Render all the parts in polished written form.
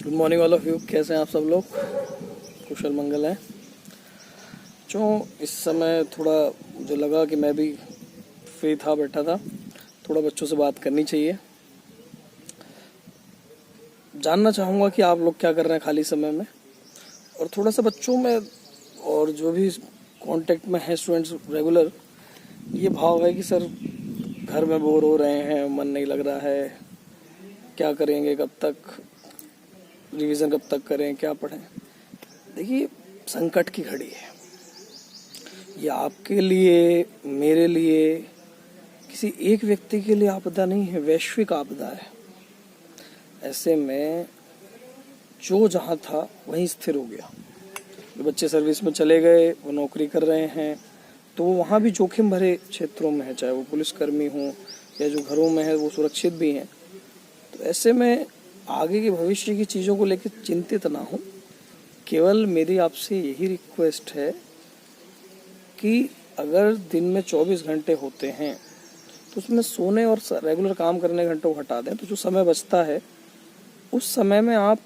Good morning all of you. कैसे हैं आप सब लोग? कुशल मंगल हैं। जो इस समय थोड़ा मुझे लगा कि मैं भी फ्री था, बैठा था, थोड़ा बच्चों से बात करनी चाहिए। जानना चाहूँगा कि आप लोग क्या कर रहे हैं खाली समय में, और थोड़ा सा बच्चों में और जो भी कांटेक्ट में है स्टूडेंट्स रेगुलर, ये भाव है कि सर घर में बोर हो रहे हैं, मन नहीं लग रहा है, क्या करेंगे, कब तक रिवीजन, कब तक करें, क्या पढ़ें। देखिए, संकट की घड़ी है ये। आपके लिए, मेरे लिए, किसी एक व्यक्ति के लिए आपदा नहीं है, वैश्विक आपदा है। ऐसे में जो जहाँ था वहीं स्थिर हो गया। जो बच्चे सर्विस में चले गए, वो नौकरी कर रहे हैं, तो वो वहाँ भी जोखिम भरे क्षेत्रों में है, चाहे वो पुलिसकर्मी हों या जो घरों में है वो सुरक्षित भी हैं। तो ऐसे में आगे के भविष्य की चीज़ों को लेकर चिंतित ना हो। केवल मेरी आपसे यही रिक्वेस्ट है कि अगर दिन में 24 घंटे होते हैं तो उसमें सोने और रेगुलर काम करने घंटों को हटा दें, तो जो समय बचता है उस समय में आप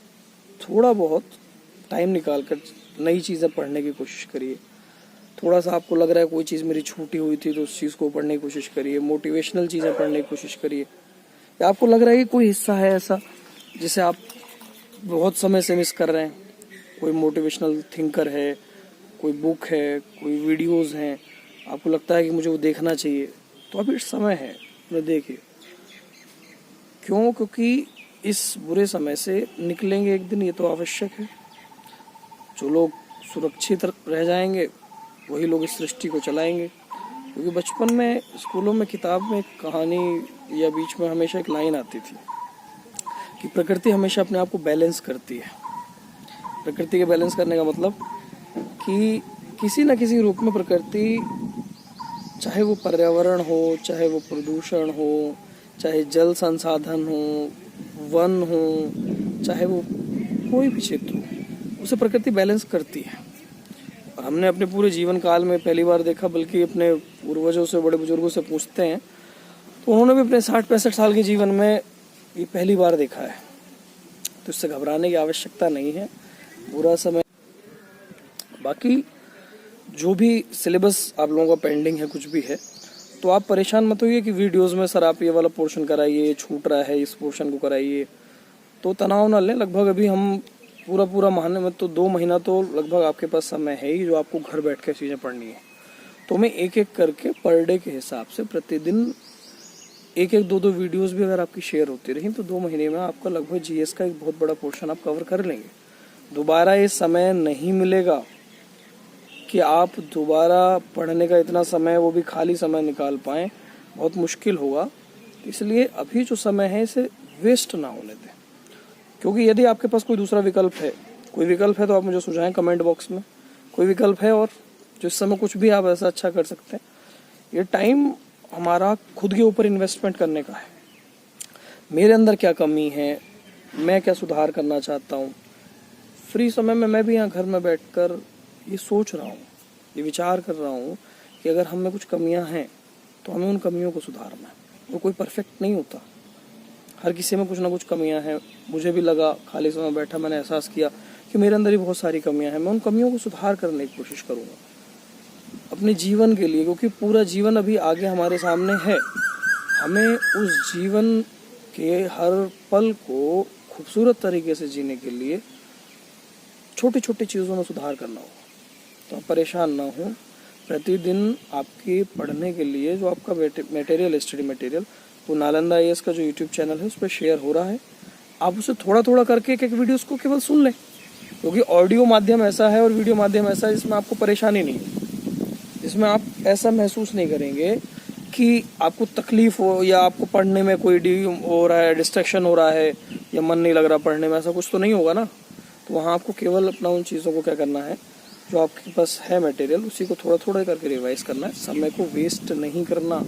थोड़ा बहुत टाइम निकाल कर नई चीज़ें पढ़ने की कोशिश करिए। थोड़ा सा आपको लग रहा है कोई चीज़ मेरी छूटी हुई थी तो उस चीज़ को पढ़ने की कोशिश करिए। मोटिवेशनल चीज़ें पढ़ने की कोशिश करिए। या आपको लग रहा है कि कोई हिस्सा है ऐसा जिसे आप बहुत समय से मिस कर रहे हैं, कोई मोटिवेशनल थिंकर है, कोई बुक है, कोई वीडियोस हैं, आपको लगता है कि मुझे वो देखना चाहिए, तो अभी समय है, उन्हें देखिए। क्यों? क्योंकि इस बुरे समय से निकलेंगे एक दिन, ये तो आवश्यक है। जो लोग सुरक्षित रह जाएंगे वही लोग इस सृष्टि को चलाएंगे। क्योंकि बचपन में स्कूलों में किताब में एक कहानी या बीच में हमेशा एक लाइन आती थी कि प्रकृति हमेशा अपने आप को बैलेंस करती है। प्रकृति के बैलेंस करने का मतलब कि किसी न किसी रूप में प्रकृति, चाहे वो पर्यावरण हो, चाहे वो प्रदूषण हो, चाहे जल संसाधन हो, वन हो, चाहे वो कोई भी क्षेत्र हो, उसे प्रकृति बैलेंस करती है। और हमने अपने पूरे जीवन काल में पहली बार देखा, बल्कि अपने पूर्वजों से, बड़े बुजुर्गों से पूछते हैं तो उन्होंने भी अपने 60-65 साल के जीवन में ये पहली बार देखा है। तो इससे घबराने की आवश्यकता नहीं है। बुरा समय, बाकी जो भी सिलेबस आप लोगों का पेंडिंग है, कुछ भी है, तो आप परेशान मत होइए कि वीडियोस में सर आप ये वाला पोर्शन कराइए, छूट रहा है, इस पोर्शन को कराइए। तो तनाव ना लें। लगभग अभी हम पूरा महीने में तो 2 महीना तो लगभग आपके पास समय है ही, जो आपको घर बैठ के चीज़ें पढ़नी है। तो मैं एक एक करके पर डे के हिसाब से प्रतिदिन एक 2 वीडियोस भी अगर आपकी शेयर होती रही तो 2 महीने में आपका लगभग जीएस का एक बहुत बड़ा पोर्शन आप कवर कर लेंगे। दोबारा ये समय नहीं मिलेगा कि आप दोबारा पढ़ने का इतना समय, वो भी खाली समय निकाल पाएँ, बहुत मुश्किल होगा। इसलिए अभी जो समय है इसे वेस्ट ना होने दें। क्योंकि यदि आपके पास कोई दूसरा विकल्प है, कोई विकल्प है तो आप मुझे सुझाएं कमेंट बॉक्स में। कोई विकल्प है और जो इस समय कुछ भी आप ऐसा अच्छा कर सकते हैं। ये टाइम हमारा खुद के ऊपर इन्वेस्टमेंट करने का है। मेरे अंदर क्या कमी है, मैं क्या सुधार करना चाहता हूँ। फ्री समय में मैं भी यहाँ घर में बैठकर ये सोच रहा हूँ, ये विचार कर रहा हूँ कि अगर हम में कुछ कमियाँ हैं तो हमें उन कमियों को सुधारना है। वो कोई परफेक्ट नहीं होता, हर किसी में कुछ ना कुछ कमियां हैं। मुझे भी लगा, खाली समय बैठा मैंने एहसास किया कि मेरे अंदर ही बहुत सारी कमियां हैं। मैं उन कमियों को सुधार करने की कोशिश करूँगा अपने जीवन के लिए, क्योंकि पूरा जीवन अभी आगे हमारे सामने है। हमें उस जीवन के हर पल को खूबसूरत तरीके से जीने के लिए छोटी छोटी चीज़ों में सुधार करना होगा। तो आप परेशान ना हो। प्रतिदिन आपके पढ़ने के लिए जो आपका मटेरियल, स्टडी मटेरियल, तो नालंदा आईएएस का जो यूट्यूब चैनल है उस पर शेयर हो रहा है। आप उसे थोड़ा थोड़ा करके एक वीडियोस को केवल सुन लें, क्योंकि ऑडियो माध्यम ऐसा है और वीडियो माध्यम ऐसा है जिसमें आपको परेशानी नहीं है, जिसमें आप ऐसा महसूस नहीं करेंगे कि आपको तकलीफ हो या आपको पढ़ने में कोई हो रहा है, डिस्ट्रैक्शन हो रहा है, या मन नहीं लग रहा पढ़ने में, ऐसा कुछ तो नहीं होगा ना। तो वहाँ आपको केवल अपना उन चीज़ों को क्या करना है, जो आपके पास है मटेरियल, उसी को थोड़ा थोड़ा करके रिवाइज करना है। समय को वेस्ट नहीं करना,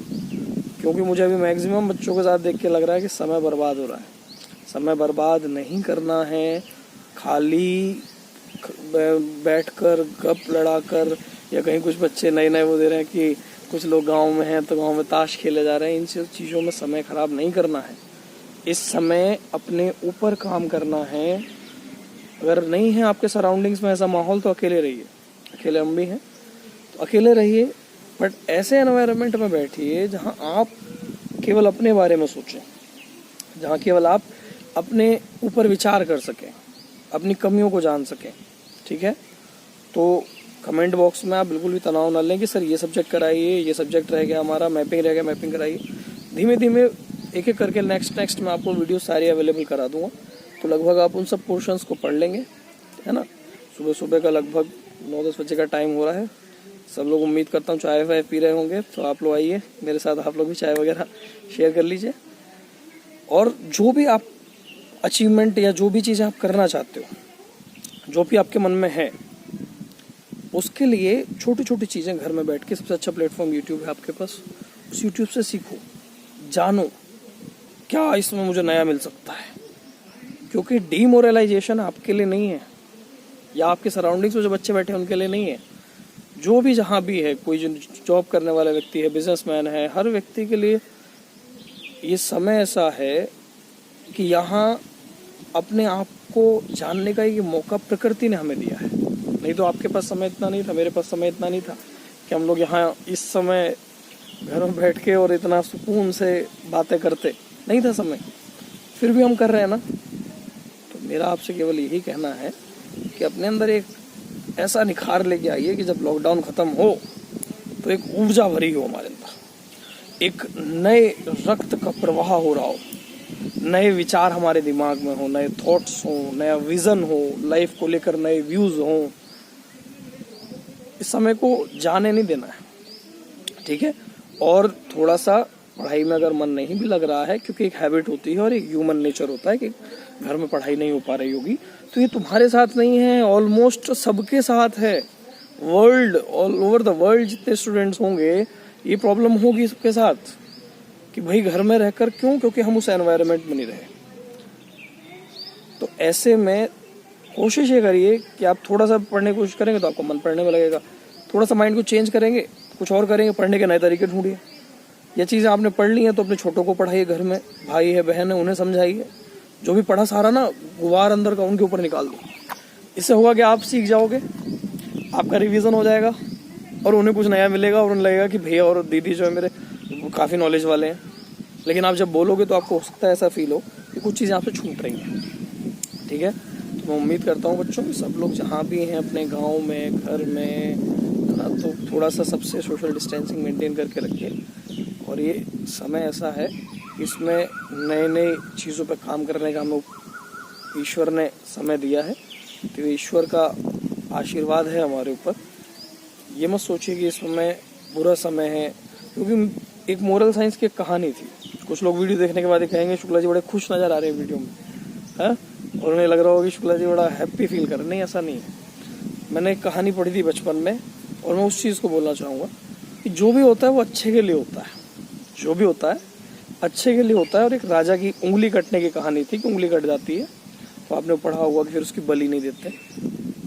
क्योंकि मुझे अभी मैक्सिमम बच्चों के साथ देख के लग रहा है कि समय बर्बाद हो रहा है। समय बर्बाद नहीं करना है। खाली बैठकर गप लड़ाकर, या कहीं कुछ बच्चे नए वो दे रहे हैं कि कुछ लोग गांव में हैं तो गांव में ताश खेले जा रहे हैं, इन सब चीज़ों में समय खराब नहीं करना है। इस समय अपने ऊपर काम करना है, अगर नहीं है आपके सराउंडिंग्स में ऐसा माहौल तो अकेले रहिए, अकेले हम भी हैं तो अकेले रहिए, बट ऐसे एनवायरनमेंट में बैठिए जहां आप केवल अपने बारे में सोचें, जहां केवल आप अपने ऊपर विचार कर सकें, अपनी कमियों को जान सकें। ठीक है, तो कमेंट बॉक्स में आप बिल्कुल भी तनाव ना लें कि सर ये सब्जेक्ट कराइए, ये सब्जेक्ट रह गया हमारा, मैपिंग रह गया, मैपिंग कराइए। धीमे धीमे एक एक करके नेक्स्ट मैं आपको वीडियो सारी अवेलेबल करा दूंगा, तो लगभग आप उन सब पोर्शंस को पढ़ लेंगे, है ना। सुबह सुबह का लगभग 9-10 बजे का टाइम हो रहा है, सब लोग उम्मीद करता हूँ चाय वाय पी रहे होंगे, तो आप लोग आइए मेरे साथ, आप लोग भी चाय वगैरह शेयर कर लीजिए। और जो भी आप अचीवमेंट या जो भी चीज़ें आप करना चाहते हो, जो भी आपके मन में है, उसके लिए छोटी छोटी चीज़ें घर में बैठ के, सबसे अच्छा प्लेटफॉर्म यूट्यूब है आपके पास, उस यूट्यूब से सीखो, जानो क्या इसमें मुझे नया मिल सकता है। क्योंकि डीमोरलाइजेशन आपके लिए नहीं है, या आपके सराउंडिंग्स में जो बच्चे बैठे हैं उनके लिए नहीं है। जो भी जहाँ भी है, कोई जो जॉब करने वाला व्यक्ति है, बिजनेसमैन है, हर व्यक्ति के लिए ये समय ऐसा है कि यहाँ अपने आप को जानने का ये मौका प्रकृति ने हमें दिया है। नहीं तो आपके पास समय इतना नहीं था, मेरे पास समय इतना नहीं था कि हम लोग यहाँ इस समय घर में बैठ के और इतना सुकून से बातें करते, नहीं था समय, फिर भी हम कर रहे हैं ना। तो मेरा आपसे केवल यही कहना है कि अपने अंदर एक ऐसा निखार लेके आइए कि जब लॉकडाउन खत्म हो तो एक ऊर्जा भरी हो हमारे अंदर, एक नए रक्त का प्रवाह हो रहा हो, नए विचार हमारे दिमाग में हो, नए थॉट्स हो, नया विजन हो, लाइफ को लेकर नए व्यूज हो। इस समय को जाने नहीं देना है, ठीक है। और थोड़ा सा पढ़ाई में अगर मन नहीं भी लग रहा है, क्योंकि एक हैबिट होती है और एक ह्यूमन नेचर होता है कि घर में पढ़ाई नहीं हो पा रही होगी, तो ये तुम्हारे साथ नहीं है, ऑलमोस्ट सबके साथ है। World, all over the world जितने स्टूडेंट्स होंगे ये प्रॉब्लम होगी सबके साथ कि भाई घर में रहकर क्यों, क्योंकि हम उस एनवायरनमेंट में नहीं रहे। तो ऐसे में कोशिश ये करिए कि आप थोड़ा सा पढ़ने की कोशिश करेंगे तो आपको मन पढ़ने में लगेगा, थोड़ा सा माइंड को चेंज करेंगे, कुछ और करेंगे, पढ़ने के नए तरीके ढूंढिए। ये चीज़ें आपने पढ़ ली हैं तो अपने छोटों को पढ़ाइए, घर में भाई है, बहन है, उन्हें समझाइए। जो भी पढ़ा सारा ना गुबार अंदर का उनके ऊपर निकाल दो। इससे होगा कि आप सीख जाओगे, आपका रिवीजन हो जाएगा और उन्हें कुछ नया मिलेगा और उन्हें लगेगा कि भैया और दीदी जो है मेरे काफ़ी नॉलेज वाले हैं। लेकिन आप जब बोलोगे तो आपको हो सकता है ऐसा फील हो कि कुछ चीज़ें आपसे छूट रही हैं, ठीक है। तो मैं उम्मीद करता हूँ बच्चों कि सब लोग जहाँ भी हैं, अपने गाँव में, घर में, ना, तो थोड़ा सा सबसे सोशल डिस्टेंसिंग मेंटेन करके रखिए। और ये समय ऐसा है, इसमें नए नए चीज़ों पर काम करने का हमें ईश्वर ने समय दिया है, तो ईश्वर का आशीर्वाद है हमारे ऊपर। ये मत सोचिए कि इस समय बुरा समय है, क्योंकि एक मोरल साइंस की एक कहानी थी। कुछ लोग वीडियो देखने के बाद ही कहेंगे शुक्ला जी बड़े खुश नज़र आ रहे हैं वीडियो में, है, और उन्हें लग रहा होगा कि शुक्ला जी बड़ा हैप्पी फील कर रहे हैं। नहीं, ऐसा नहीं है। मैंने एक कहानी पढ़ी थी बचपन में और मैं उस चीज़ को बोलना चाहूँगा कि जो भी होता है वो अच्छे के लिए होता है, जो भी होता है अच्छे के लिए होता है। और एक राजा की उंगली कटने की कहानी थी कि उंगली कट जाती है तो आपने पढ़ा होगा कि फिर उसकी बलि नहीं देते।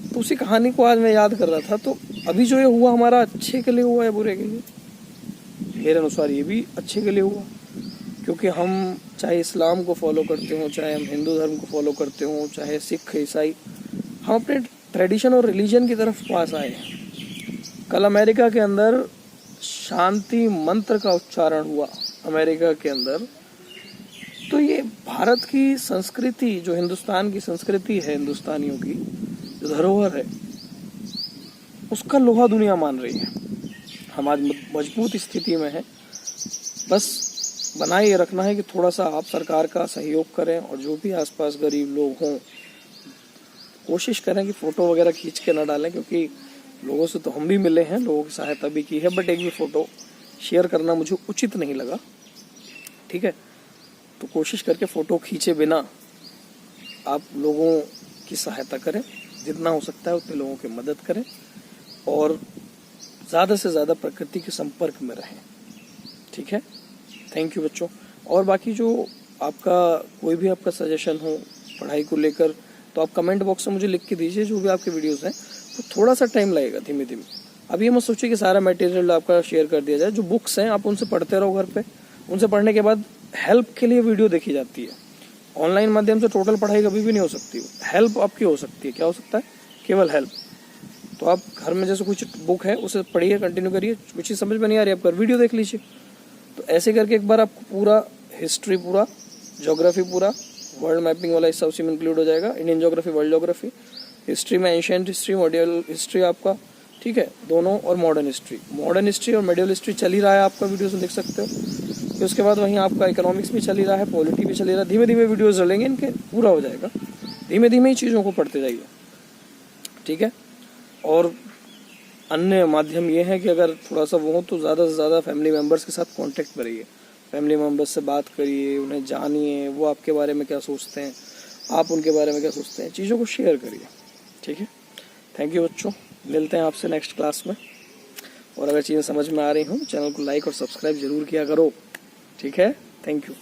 तो उसी कहानी को आज मैं याद कर रहा था। तो अभी जो ये हुआ हमारा अच्छे के लिए हुआ है बुरे के लिए? मेरे अनुसार ये भी अच्छे के लिए हुआ, क्योंकि हम चाहे इस्लाम को फॉलो करते हों, चाहे हम हिंदू धर्म को फॉलो करते हों, चाहे सिख ईसाई, हम अपने ट्रेडिशन और रिलीजन की तरफ पास आए हैं। कल अमेरिका के अंदर शांति मंत्र का उच्चारण हुआ अमेरिका के अंदर। तो ये भारत की संस्कृति, जो हिंदुस्तान की संस्कृति है, हिंदुस्तानियों की जो धरोहर है, उसका लोहा दुनिया मान रही है। हम आज मजबूत स्थिति में है। बस बनाए ये रखना है कि थोड़ा सा आप सरकार का सहयोग करें और जो भी आसपास गरीब लोग हों, कोशिश करें कि फ़ोटो वगैरह खींच के ना डालें, क्योंकि लोगों से तो हम भी मिले हैं, लोगों की सहायता भी की है, बट एक भी फ़ोटो शेयर करना मुझे उचित नहीं लगा, ठीक है। तो कोशिश करके फ़ोटो खींचे बिना आप लोगों की सहायता करें, जितना हो सकता है उतने लोगों की मदद करें और ज़्यादा से ज़्यादा प्रकृति के संपर्क में रहें, ठीक है। थैंक यू बच्चों। और बाकी जो आपका कोई भी आपका सजेशन हो पढ़ाई को लेकर, तो आप कमेंट बॉक्स में मुझे लिख के दीजिए। जो भी आपके वीडियोस हैं तो थोड़ा सा टाइम लगेगा, धीमे धीमे। अब ये मत सोचिए कि सारा मटेरियल आपका शेयर कर दिया जाए। जो बुक्स हैं आप उनसे पढ़ते रहो घर पे, उनसे पढ़ने के बाद हेल्प के लिए वीडियो देखी जाती है ऑनलाइन माध्यम से टोटल पढ़ाई कभी भी नहीं हो सकती, हेल्प आपकी हो सकती है। क्या हो सकता है? केवल हेल्प। तो आप घर में जैसे कुछ बुक है उसे पढ़िए, कंटिन्यू करिए, कुछ चीज़ समझ में नहीं आ रही आप कर वीडियो देख लीजिए। तो ऐसे करके एक बार आपको पूरा हिस्ट्री, पूरा ज्योग्राफी, पूरा वर्ल्ड मैपिंग वाला हिस्सा उसी में इंक्लूड हो जाएगा। Indian geography, world geography, history में एंशिएंट हिस्ट्री, मॉड्यूल हिस्ट्री आपका, ठीक है, दोनों, और मॉडर्न हिस्ट्री। मॉडर्न हिस्ट्री और मेडिवल हिस्ट्री चल ही रहा है आपका, वीडियोस में देख सकते हो। फिर उसके बाद वहीं आपका इकोनॉमिक्स भी चल ही रहा है, पॉलिटी भी चल ही रहा है। धीमे धीमे वीडियोस डलेंगे इनके, पूरा हो जाएगा। धीमे धीमे ही चीज़ों को पढ़ते जाइए, ठीक है। और अन्य माध्यम ये है कि अगर थोड़ा सा वो हो तो ज़्यादा से ज़्यादा फैमिली मेम्बर्स के साथ कांटेक्ट करिए, फैमिली मेम्बर्स से बात करिए, उन्हें जानिए, वो आपके बारे में क्या सोचते हैं, आप उनके बारे में क्या सोचते हैं, चीज़ों को शेयर करिए, ठीक है। थैंक यू बच्चों, मिलते हैं आपसे नेक्स्ट क्लास में। और अगर चीज़ें समझ में आ रही हों चैनल को लाइक और सब्सक्राइब जरूर किया करो, ठीक है। Thank you.